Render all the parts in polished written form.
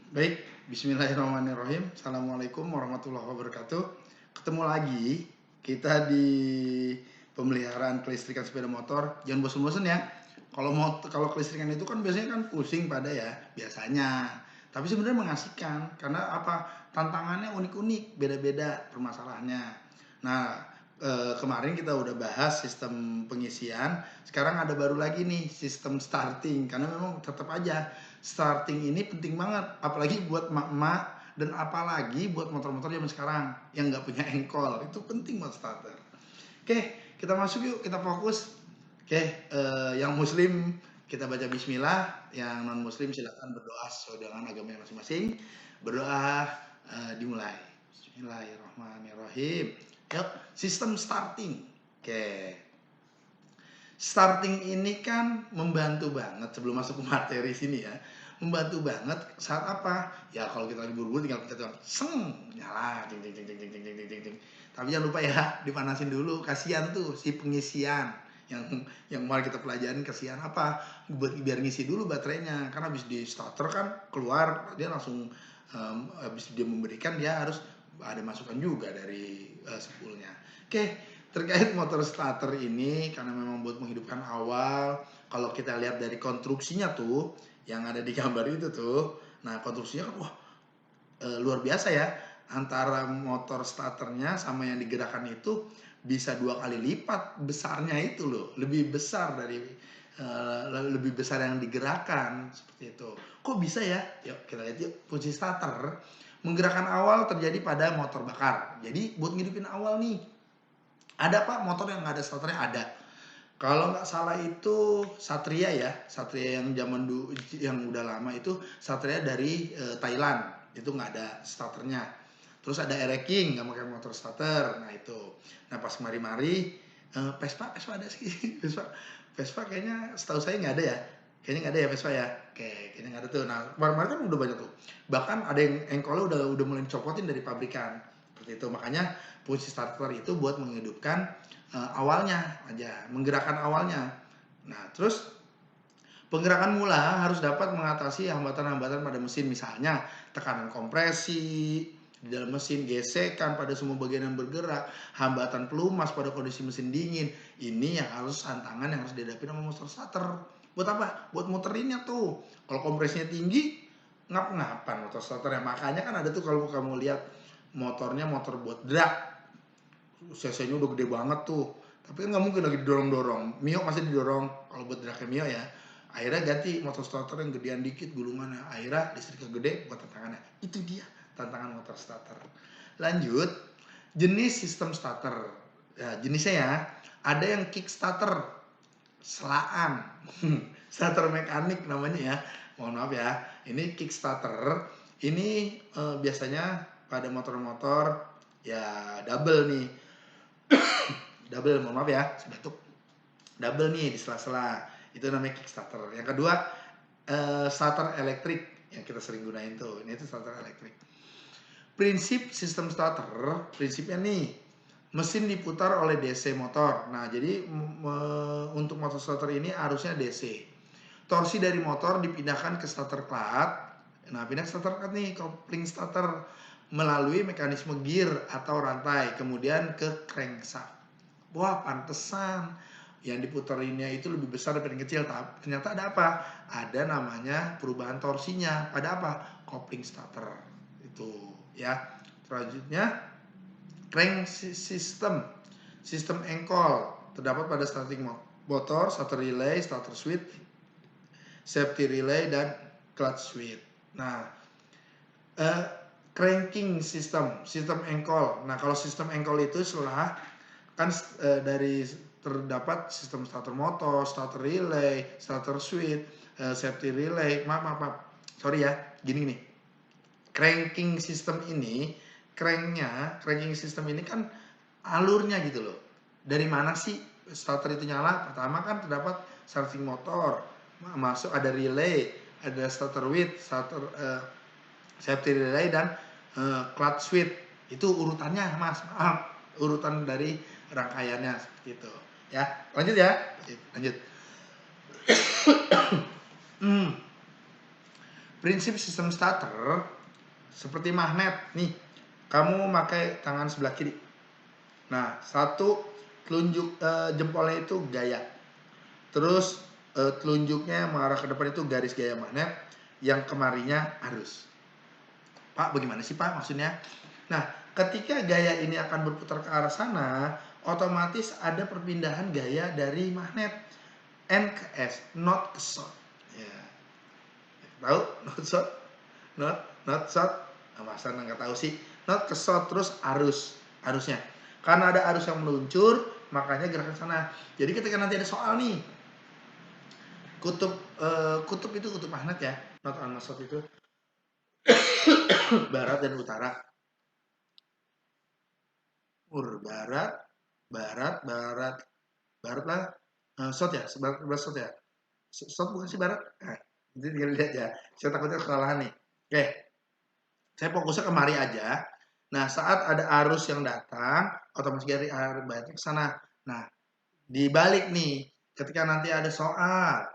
Baik, bismillahirrahmanirrahim. Assalamualaikum warahmatullahi wabarakatuh. Ketemu lagi kita di pemeliharaan kelistrikan sepeda motor. Jangan bosan-bosan ya. Kalau kelistrikan itu kan biasanya kan pusing pada ya, biasanya. Tapi sebenarnya mengasihkan karena apa? Tantangannya unik-unik, beda-beda permasalahannya. Nah, kemarin kita udah bahas sistem pengisian. Sekarang ada baru lagi nih sistem starting karena memang tetap aja starting ini penting banget, apalagi buat emak-emak dan apalagi buat motor-motor zaman sekarang yang nggak punya engkol, itu penting buat starter. Oke, kita masuk yuk, kita fokus. Oke, yang muslim kita baca bismillah, yang non muslim silakan berdoa sesuai dengan agamanya masing-masing. Berdoa, dimulai. Bismillahirrahmanirrahim. Yuk, sistem starting. Oke, starting ini kan membantu banget sebelum masuk ke materi sini ya. Membantu banget saat apa? Ya kalau kita lagi buru-buru tinggal pencet doang. Seng, nyala, ding ding ding ding ding ding ding ding. Tapi jangan lupa ya, dipanasin dulu. Kasihan tuh si pengisian yang mau kita pelajarin, kasihan apa? Biar ngisi dulu baterainya. Karena habis di starter kan keluar dia langsung habis dia memberikan dia harus ada masukan juga dari spoolnya. Oke, terkait motor starter ini karena memang buat menghidupkan awal, kalau kita lihat dari konstruksinya tuh yang ada di gambar itu tuh, nah konstruksinya kan wah luar biasa ya, antara motor starternya sama yang digerakkan itu bisa 2 kali lipat besarnya itu loh, lebih besar dari lebih besar yang digerakkan seperti itu. Kok bisa ya? Yuk kita lihat yuk. Fungsi starter menggerakkan awal terjadi pada motor bakar. Jadi buat ngidupin awal nih, ada pak motor yang nggak ada starternya, ada. Kalau nggak salah itu Satria ya, Satria yang zaman dulu yang udah lama itu Satria dari Thailand, itu nggak ada starternya. Terus ada Ereking nggak pakai motor starter, nah itu. Nah pas mari-mari Vespa ada sih, Vespa kayaknya setahu saya nggak ada ya, kayaknya nggak ada ya Vespa ya, oke kayaknya nggak ada tuh. Nah kemarin-kemarin kan udah banyak tuh, bahkan ada yang engkolnya udah mulai dicopotin dari pabrikan, seperti itu. Makanya fungsi starter itu buat menghidupkan awalnya aja, menggerakkan awalnya. Nah, terus penggerakan mula harus dapat mengatasi hambatan-hambatan pada mesin, misalnya tekanan kompresi di dalam mesin, gesekan pada semua bagian yang bergerak, hambatan pelumas pada kondisi mesin dingin. Ini yang harus tantangan yang harus dihadapi sama motor starter. Buat apa? Buat muterinnya tuh. Kalau kompresinya tinggi, ngap-ngapan motor starternya. Makanya kan ada tuh kalau kamu lihat motornya motor buat drag, cc-nya udah gede banget tuh, tapi kan nggak mungkin lagi didorong-dorong. Mio masih didorong kalau buat dragnya Mio ya. Akhirnya ganti motor starter yang gedean dikit gulungannya, akhirnya listriknya gede buat tantangannya. Itu dia tantangan motor starter. Lanjut, jenis sistem starter ya, jenisnya ya, ada yang kick starter selaan starter mekanik namanya ya, mohon maaf ya. Ini kick starter ini biasanya pada motor-motor ya double nih, double, mohon maaf ya, sebatuk, double nih di sela-sela, itu namanya kickstarter. Yang kedua starter elektrik yang kita sering gunain tuh, ini tuh starter elektrik. Prinsip sistem starter, prinsipnya nih, mesin diputar oleh DC motor. Nah jadi untuk motor starter ini harusnya DC. Torsi dari motor dipindahkan ke starter clutch. Nah pindah ke starter clutch nih, kopling starter melalui mekanisme gear atau rantai, kemudian ke crankshaft. Wah pantesan yang diputerinnya itu lebih besar daripada yang kecil. Ternyata ada apa? Ada namanya perubahan torsinya. Pada apa? Kopling starter. Itu ya. Selanjutnya crank system. Sistem engkol terdapat pada starting motor, starter relay, starter switch, safety relay, dan clutch switch. Nah, cranking system, sistem engkol. Nah, kalau sistem engkol itu setelah kan dari terdapat sistem starter motor, starter relay, starter switch, safety relay. Maaf, sorry ya, gini nih. Cranking system ini, cranking system ini kan alurnya gitu loh. Dari mana sih starter itu nyala? Pertama kan terdapat starting motor, masuk ada relay, ada starter with, starter safety relay, dan clutch switch. Itu urutannya mas, maaf, urutan dari rangkaiannya seperti itu ya. Lanjut ya, lanjut. prinsip sistem starter seperti magnet nih. Kamu pakai tangan sebelah kiri. Nah, satu telunjuk jempolnya itu gaya. Terus telunjuknya mengarah ke depan itu garis gaya magnet, yang kemarinya arus. Pak, bagaimana sih Pak maksudnya? Nah, ketika gaya ini akan berputar ke arah sana, otomatis ada perpindahan gaya dari magnet N ke S, not ke short. Ya. Tahu? Not short? Not short? Masa nggak tahu sih. Not ke short, terus arusnya. Karena ada arus yang meluncur, makanya gerakan sana. Jadi ketika nanti ada soal nih, kutub itu kutub magnet ya, not on short itu barat dan utara. Barat lah, short ya, sebelah short ya. Short bukan sih barat? Nah, jadi tinggal lihat ya. Saya takutnya kesalahan nih. Oke, saya fokusnya kemari aja. Nah, saat ada arus yang datang, otomatis dari arah baratnya ke sana. Nah, dibalik nih, ketika nanti ada soal,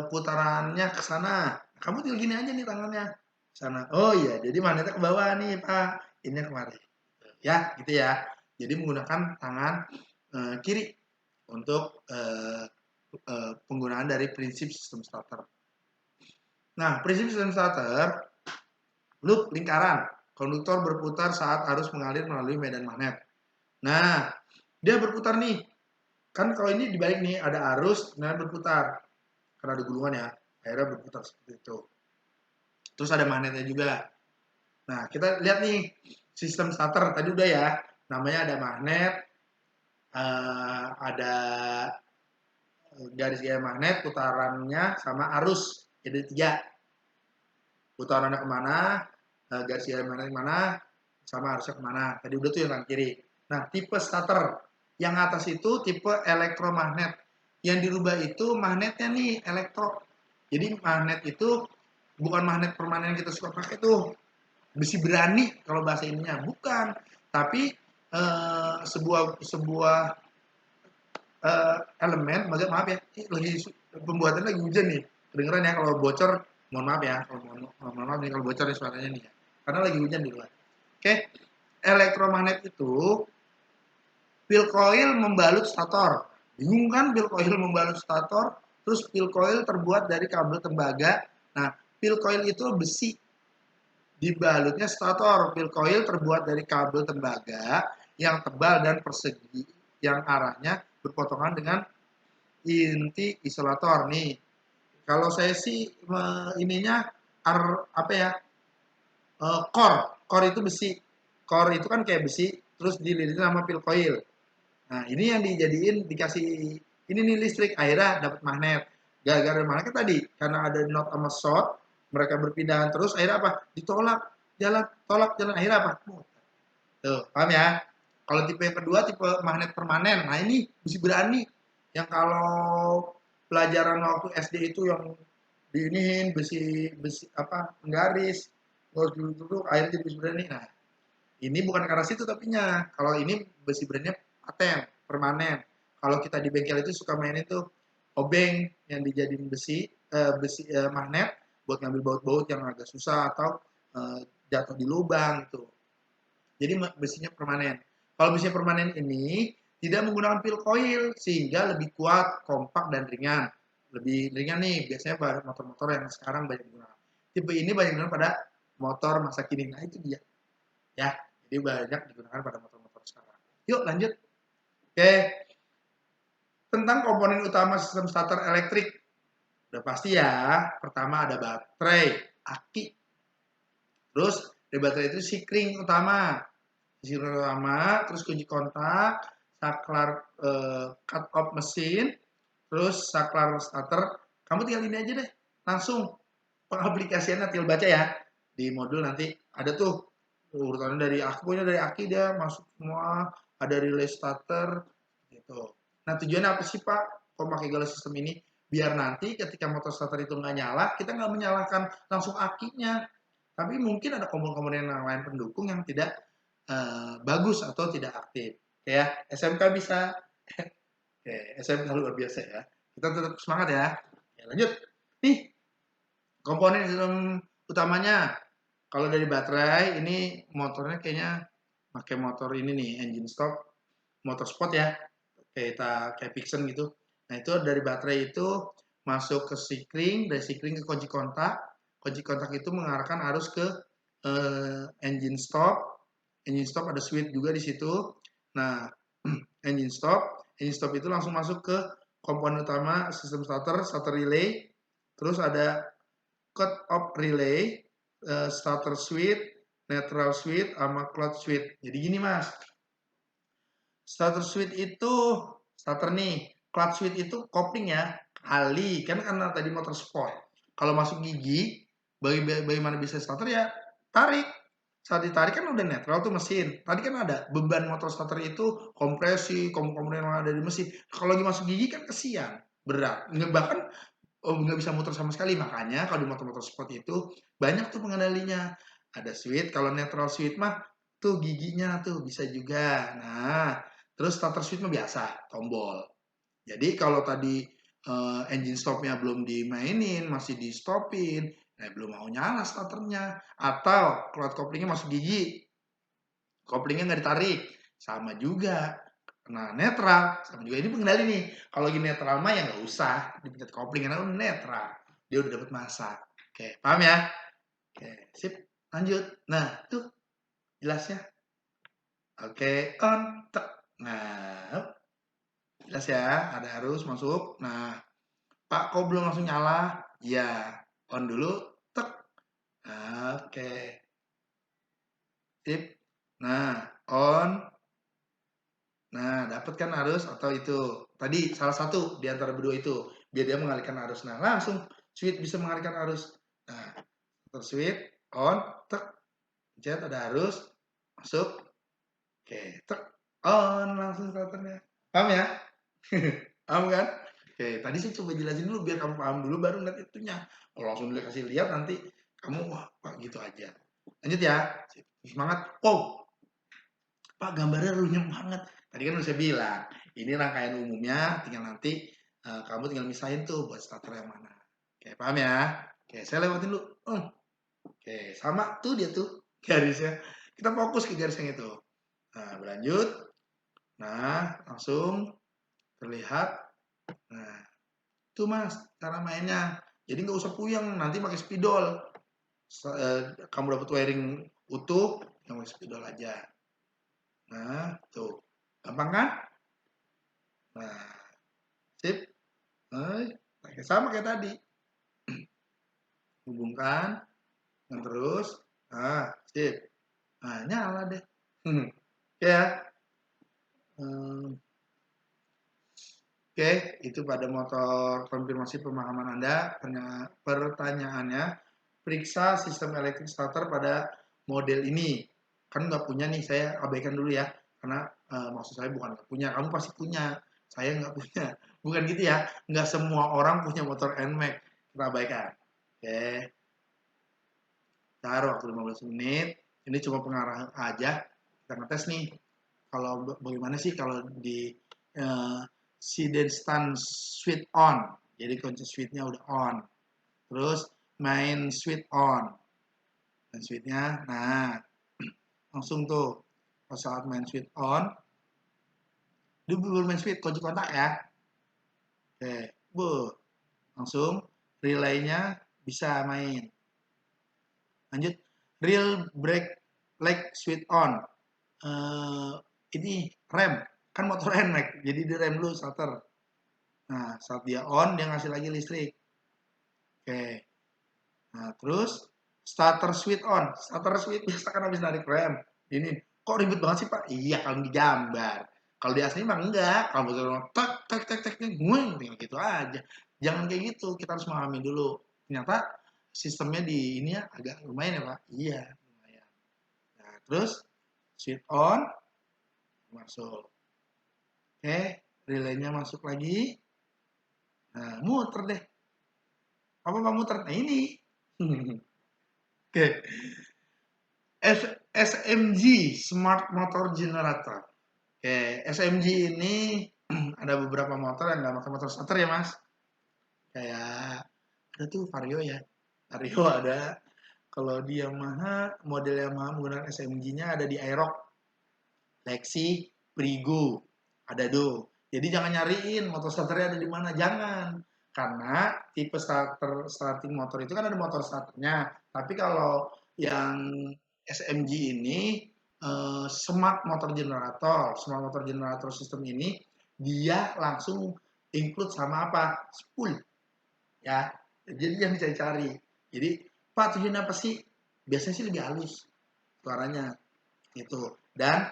putarannya ke sana, kamu tinggal gini aja nih tangannya sana. Oh iya, jadi magnetnya ke bawah nih Pak, ini kemari. Ya, gitu ya. Jadi menggunakan tangan kiri untuk penggunaan dari prinsip sistem starter. Nah, prinsip sistem starter, loop lingkaran, konduktor berputar saat arus mengalir melalui medan magnet. Nah, dia berputar nih. Kan kalau ini dibalik nih, ada arus, nah berputar. Karena ada gulungan ya, akhirnya berputar seperti itu. Terus ada magnetnya juga. Nah, kita lihat nih, sistem starter tadi udah ya. Namanya ada magnet, ada garis gaya magnet, putarannya sama arus. Jadi 3. Putarannya kemana, garis gaya magnet kemana, sama arusnya kemana. Tadi udah tuh yang kanan kiri. Nah, tipe starter. Yang atas itu tipe elektromagnet. Yang dirubah itu magnetnya nih, elektro. Jadi magnet itu bukan magnet permanen yang kita suka pakai tuh. Besi berani kalau bahasa ininya. Bukan. Tapi sebuah elemen, maaf ya, lagi pembuatan lagi hujan nih. Kedengeran ya kalau bocor, mohon maaf ya. Mohon maaf nih kalau bocor ya suaranya nih ya. Karena lagi hujan di luar. Oke. Elektromagnet itu pil coil membalut stator. Bingung kan pil coil membalut stator? Terus pil coil terbuat dari kabel tembaga. Nah, pil coil itu besi. Dibalutnya stator. Pil coil terbuat dari kabel tembaga yang tebal dan persegi, yang arahnya berpotongan dengan inti isolator nih. Kalau saya sih ininya apa ya? Core itu besi. Core itu kan kayak besi, terus dililitin sama pil coil. Nah, ini yang dijadiin dikasih ini nih listrik, akhirnya dapat magnet. Gara-gara magnet tadi, karena ada not sama short, mereka berpindahan terus, akhirnya apa? Ditolak, tolak jalan, akhirnya apa? Tuh, paham ya? Kalau tipe yang kedua, tipe magnet permanen. Nah, ini besi berani. Yang kalau pelajaran waktu SD itu yang diiniin besi apa? Penggaris. Terus dulu akhirnya jadi besi berani. Nah, ini bukan karena situ tapinya. Kalau ini besi brandnya paten, permanen. Kalau kita di bengkel itu suka main itu obeng yang dijadiin magnet buat ngambil baut-baut yang agak susah atau jatuh di lubang gitu. Jadi besinya permanen. Kalau besinya permanen ini tidak menggunakan pil coil sehingga lebih kuat, kompak dan ringan. Lebih ringan nih biasanya pada motor-motor yang sekarang banyak digunakan. Tipe ini banyak digunakan pada motor masa kini. Nah itu dia. Ya, jadi banyak digunakan pada motor-motor sekarang. Yuk lanjut. Oke, tentang komponen utama sistem starter elektrik. Udah pasti ya, pertama ada baterai, aki. Terus dari baterai itu sikring utama. Sikring utama, terus kunci kontak, saklar cut off mesin, terus saklar starter. Kamu tinggal ini aja deh, langsung pengaplikasiannya tinggal baca ya. Di modul nanti ada tuh urutannya dari aki, pokoknya dari aki dia masuk semua, ada relay starter gitu. Nah tujuannya apa sih Pak kok pakai Gala sistem ini? Biar nanti ketika motor starter itu nggak nyala, kita nggak menyalakan langsung akinya, tapi mungkin ada komponen-komponen yang lain pendukung yang tidak bagus atau tidak aktif. Kayak SMK bisa. Oke, SMK luar biasa ya. Kita tetap semangat ya. Ya lanjut. Nih, Komponen sistem utamanya, kalau dari baterai ini motornya kayaknya pakai motor ini nih, engine stop, motor sport ya, kayak Vixen gitu. Nah itu dari baterai itu masuk ke sikring, dari sikring ke kunci kontak itu mengarahkan arus ke engine stop, ada switch juga di situ. Nah engine stop itu langsung masuk ke komponen utama sistem starter relay, terus ada cut off relay, starter switch, neutral switch, sama clutch switch. Jadi gini mas, starter switch itu starter nih, clutch switch itu kopling ya, kali kan karena tadi motor sport. Kalau masuk gigi, bagaimana bisa starter ya tarik. Saat ditarik kan udah netral tuh mesin. Tadi kan ada beban motor starter itu kompresi, komponen yang ada di mesin. Kalau lagi masuk gigi kan kesian, berat. Bahkan nggak bisa muter sama sekali. Makanya kalau di motor-motor sport itu banyak tuh pengendalinya. Ada switch, kalau neutral switch mah tuh giginya tuh bisa juga. Nah, terus starter switch mah biasa, tombol. Jadi kalau tadi engine stopnya belum dimainin, masih di stopin, nah belum mau nyala starternya. Atau clutch couplingnya masuk gigi, koplingnya nggak ditarik, sama juga. Nah, netral, sama juga ini pengendali nih. Kalau lagi netral mah ya nggak usah dipencet kopling karena udah netral. Dia udah dapat masa. Oke, paham ya? Oke, sip. Lanjut. Nah, tuh jelasnya. Oke, on, tek. Nah, jelas ya, ada arus masuk. Nah, Pak, kok belum langsung nyala? Ya, on dulu, tek. Nah, oke, sip. Nah, on. Nah, dapat kan arus atau itu. Tadi salah satu di antara berdua itu. Biar dia mengalihkan arus. Nah, langsung switch bisa mengalihkan arus. Nah, switch on, tek, pencet ada arus, masuk. Oke, tek, on langsung starternya. Paham ya? Paham kan? Oke, tadi saya coba jelasin dulu biar kamu paham dulu baru nanti itunya. Kalau langsung dikasih lihat nanti kamu wah, Pak gitu aja. Lanjut ya. Semangat. Oh, Pak gambarnya runyem banget. Tadi kan udah saya bilang, ini rangkaian umumnya, tinggal nanti kamu tinggal misahin tuh buat starter yang mana. Oke, paham ya? Oke, saya lewatin dulu. Oke, sama tuh dia tuh garisnya. Kita fokus ke garis yang itu. Nah, berlanjut. Nah, langsung terlihat. Nah, itu mas, cara mainnya. Jadi nggak usah puyeng, nanti pakai spidol. Kamu dapat wiring utuh, yang pakai spidol aja. Nah, tuh. Gampang kan? Nah, sip. Sama kayak tadi. Hubungkan. Dan terus. Nah, sip. Nah, nyala deh. Ya. Hmm, Oke, itu pada motor konfirmasi pemahaman Anda. Pertanyaannya, periksa sistem elektrik starter pada model ini. Kan nggak punya nih, saya abaikan dulu ya. Karena maksud saya bukan nggak punya, kamu pasti punya. Saya nggak punya. Bukan gitu ya. Nggak semua orang punya motor NMAX. Kita abaikan. Oke, taruh waktu 15 menit. Ini cuma pengarah aja. Kita ngetes nih. Kalau bagaimana sih kalau di uh, hidden stand switch on. Jadi kunci switchnya udah on. Terus main switch on. Dan switchnya, nah langsung tuh pas saat main switch on, dia belum main switch kunci kontak ya. Oke, langsung relaynya bisa main. Lanjut, real brake leg switch on. Ini rem, kan motor NMAX, jadi di rem dulu starter. Nah, saat dia on, dia ngasih lagi listrik. Oke. Nah, terus starter switch on. Starter switch biasa kan habis narik rem. Ini, kok ribet banget sih Pak? Iya, kalau di gambar. Kalau di asli mah enggak. Kalau betul tak tak tak tak gue tinggal gitu aja. Jangan kayak gitu. Kita harus memahami dulu. Ternyata sistemnya di ini ya agak lumayan ya Pak. Iya, lumayan. Nah, terus switch on masuk. Oke, relaynya masuk lagi. Nah, muter deh. Apa Pak muter? Nah, ini. Oke. SMG, Smart Motor Generator. Oke, SMG ini ada beberapa motor yang nggak pakai motor starter ya mas. Kayak ada tuh Vario ya. Vario ada. Kalau di Yamaha, model Yamaha menggunakan SMG-nya ada di Aerox, Lexi, Prigo, ada do. Jadi jangan nyariin motor starternya ada di mana, jangan. Karena tipe starting motor itu kan ada motor starternya. Tapi kalau yang SMG ini smart motor generator sistem ini dia langsung include sama apa? Spool ya. Jadi yang dicari-cari. Jadi Pak tujuan apa sih? Biasanya sih lebih halus suaranya gitu. Dan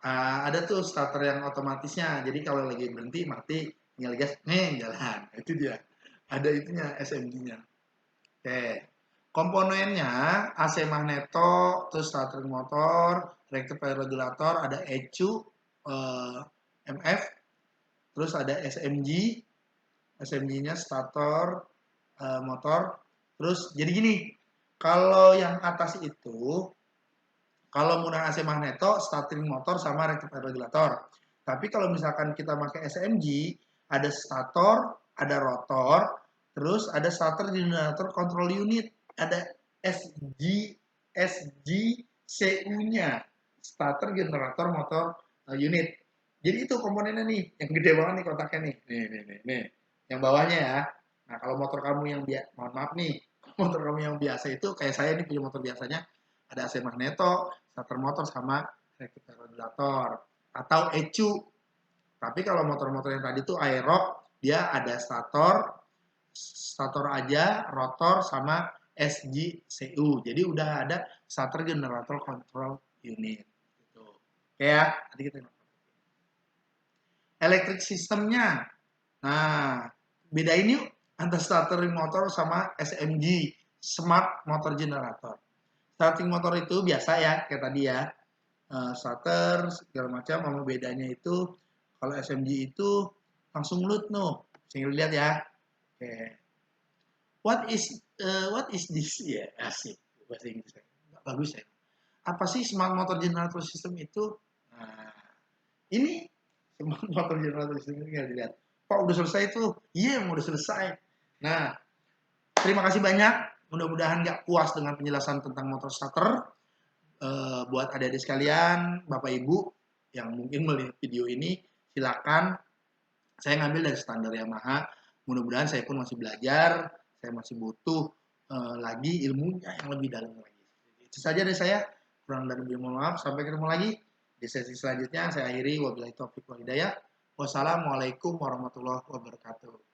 ada tuh starter yang otomatisnya. Jadi kalau lagi berhenti mati tinggal gas, jalan. Itu dia. Ada itunya SMG-nya. Oke. Komponennya AC magneto, terus starter motor, rectifier regulator, ada ECU, MF, terus ada SMG, SMG-nya starter, motor. Terus jadi gini, kalau yang atas itu kalau menggunakan AC magneto, starting motor sama rectifier regulator. Tapi kalau misalkan kita pakai SMG, ada stator, ada rotor, terus ada starter generator control unit, ada SGCU-nya, starter generator motor unit. Jadi itu komponennya nih, yang gede banget nih kotaknya nih. Nih. Yang bawahnya ya. Nah, kalau motor kamu yang mohon maaf nih, motor kamu yang biasa itu kayak saya nih punya motor biasanya ada AC magneto, starter motor sama rectifier regulator atau ECU. Tapi kalau motor-motor yang tadi tuh Aerox, dia ada stator aja, rotor sama SGCU. Jadi udah ada starter generator control unit. Gitu. Oke ya, nanti kita elektrik sistemnya. Nah, bedain yuk antara starter motor sama SMG, smart motor generator. Starting motor itu biasa ya, kayak tadi ya, starter segala macam. Sama bedanya itu kalau SMG itu langsung load no. Tinggal lihat ya. Oke. What is this ya? Asik bahasa Inggris. Bagus ya. Apa sih smart motor generator system itu? Nah, ini smart motor generator system ini tinggal dilihat. Pak udah selesai tuh? Iya, udah selesai. Nah, terima kasih banyak. Mudah-mudahan nggak puas dengan penjelasan tentang motor starter. Buat adik-adik sekalian, Bapak Ibu yang mungkin melihat video ini, silakan. Saya ngambil dari standar Yamaha. Mudah-mudahan saya pun masih belajar, saya masih butuh lagi ilmunya yang lebih dalam lagi. Itu saja dari saya. Kurang dan lebih mohon maaf. Sampai ketemu lagi di sesi selanjutnya. Saya akhiri. Wabillahi taufiq wal hidayah. Wassalamualaikum warahmatullahi wabarakatuh.